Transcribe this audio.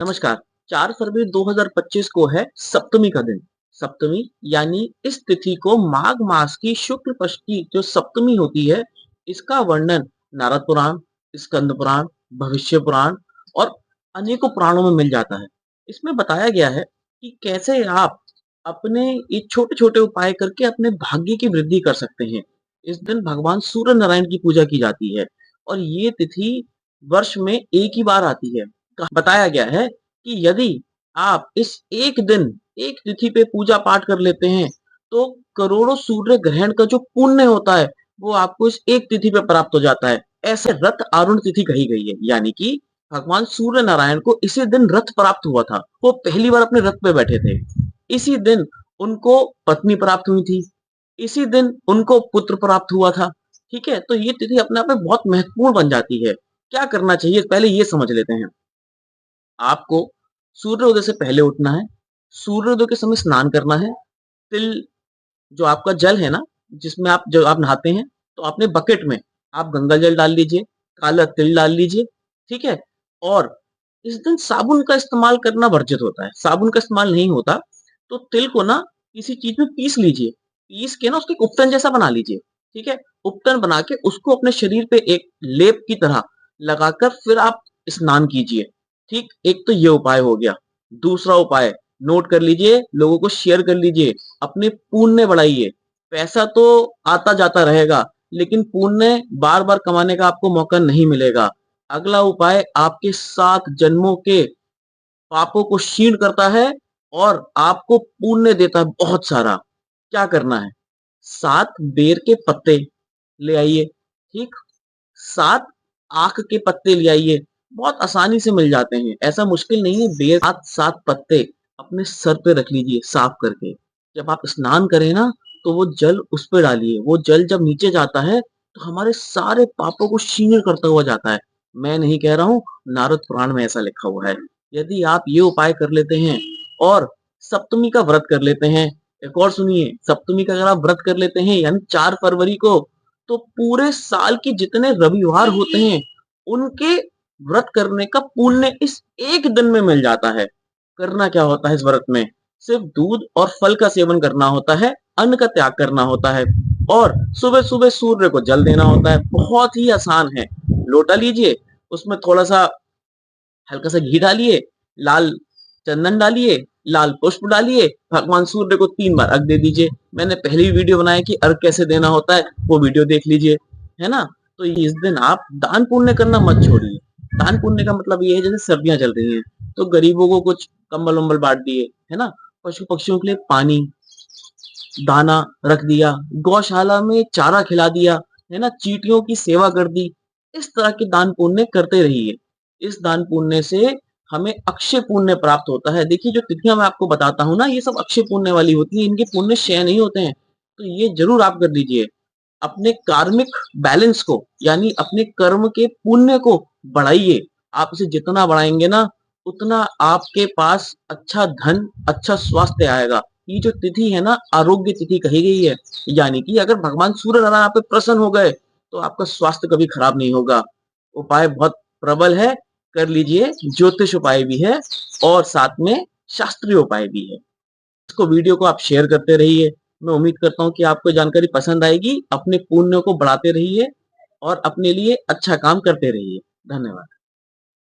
नमस्कार। 4 फरवरी 2025 को है सप्तमी का दिन। सप्तमी यानी इस तिथि को माघ मास की शुक्ल पक्ष की जो सप्तमी होती है, इसका वर्णन नारद पुराण, स्कंद पुराण, भविष्य पुराण और अनेकों पुराणों में मिल जाता है। इसमें बताया गया है कि कैसे आप अपने ये छोटे-छोटे उपाय करके अपने भाग्य की वृद्धि कर सकते हैं। इस दिन भगवान सूर्य नारायण की पूजा की जाती है और ये तिथि वर्ष में एक ही बार आती है। बताया गया है कि यदि आप इस एक दिन, एक तिथि पे पूजा पाठ कर लेते हैं, तो करोड़ों सूर्य ग्रहण का जो पुण्य होता है, वो आपको इस एक तिथि पे प्राप्त हो जाता है। ऐसे रथ आरूढ़ तिथि कही गई है, यानी कि भगवान सूर्य नारायण को इसी दिन रथ प्राप्त हुआ था। वो पहली बार अपने रथ पे बैठे थे। इसी दिन उनको पत्नी प्राप्त हुई थी। इसी दिन उनको पुत्र प्राप्त हुआ था। ठीक है? तो ये तिथि अपने आप में बहुत महत्वपूर्ण बन जाती है। क्या करना चाहिए? पहले ये समझ लेते हैं। आपको सूर्योदय से पहले उठना है, सूर्योदय के समय स्नान करना है, तिल जो आपका जल है ना, जिसमें आप नहाते हैं, तो अपने बकेट में आप गंगा जल डाल लीजिए, काला तिल डाल लीजिए, ठीक है? और इस दिन साबुन का इस्तेमाल करना वर्जित होता है, साबुन का इस्तेमाल नहीं होता, तो तिल को ना किसी चीज़ में पीस लीजिए, पीस के ना उसको एक उपटन जैसा बना लीजिए, ठीक है? उपटन बना के उसको अपने शरीर पे एक लेप की तरह लगाकर फिर आप स्नान कीजिए, ठीक? एक तो ये उपाय हो गया। दूसरा उपाय नोट कर लीजिए, लोगों को शेयर कर लीजिए, अपने पुण्य बढ़ाइए। पैसा तो आता जाता रहेगा, लेकिन पुण्य बार-बार कमाने का आपको मौका नहीं मिलेगा। अगला उपाय आपके 7 जन्मों के पापों को क्षीण करता है और आपको पुण्य देता है बहुत सारा। क्या करना है? 7 बेर के पत्ते ले आइए, ठीक? 7 आक के पत्ते ले आइए, बहुत आसानी से मिल जाते हैं, ऐसा मुश्किल नहीं है। बेर 7 पत्ते अपने सर पे रख लीजिए साफ करके। जब आप स्नान करें ना, तो वो जल उस पे डालिए। वो जल जब नीचे जाता है, तो हमारे सारे पापों को क्षीण करता हुआ जाता है। मैं नहीं कह रहा हूँ, नारद पुराण में ऐसा लिखा हुआ है। यदि आप ये उपाय कर लेते हैं और सप्तमी का व्रत कर लेते हैं, एक और सुनिए, सप्तमी का अगर आप व्रत कर लेते हैं यानी 4 फरवरी को, तो पूरे साल के जितने रविवार होते हैं, उनके व्रत करने का पुण्य इस एक दिन में मिल जाता है। करना क्या होता है इस व्रत में? सिर्फ दूध और फल का सेवन करना होता है, अन्न का त्याग करना होता है और सुबह-सुबह सूर्य को जल देना होता है। बहुत ही आसान है। लोटा लीजिए, उसमें थोड़ा-सा हल्का सा घी डालिए, लाल चंदन डालिए, लाल पुष्प डालिए, भगवान सूर्य को 3 बार अर्घ दे दीजिए। मैंने पहले ही वीडियो बनाया कि अर्घ कैसे देना होता है, वो वीडियो देख लीजिए, है ना? तो इस दिन आप दान पुण्य करना मत छोड़िए। दान पुण्य का मतलब ये है जैसे सर्दियाँ चल रही हैं, तो गरीबों को कुछ कंबल-वंबल बाँट दिए, है ना? पशु-पक्षियों के लिए पानी, दाना रख दिया, गौशाला में चारा खिला दिया, है ना? चींटियों की सेवा कर दी। इस तरह के दान पुण्य करते रहिए। इस दान पुण्य से हमें अक्षय पुण्य प्राप्त होता है। देखिए जो तिथियाँ मैं आपको बताता हूँ ना, ये सब अक्षय पुण्य वाली होती हैं, इनके पुण्य क्षय नहीं होते हैं। तो ये ज़रूर आप कर लीजिए। अपने कार्मिक बैलेंस को यानी अपने कर्म के पुण्य को बढ़ाइए। आप इसे जितना बढ़ाएँगे ना, उतना आपके पास अच्छा धन, अच्छा स्वास्थ्य आएगा। ये जो तिथि है ना, आरोग्य तिथि कही गई है। यानी कि अगर भगवान सूर्य नारायण आप पे प्रसन्न हो गए, तो आपका स्वास्थ्य कभी खराब नहीं होगा। उपाय बहुत प्रबल है, कर लीजिए। ज्योतिष उपाय भी है और साथ में शास्त्रीय उपाय भी है। इसको वीडियो को आप शेयर करते रहिए। मैं उम्मीद करता हूँ कि आपको जानकारी पसंद आएगी। अपने पुण्य को बढ़ाते रहिए और अपने लिए अच्छा काम करते रहिए। धन्यवाद।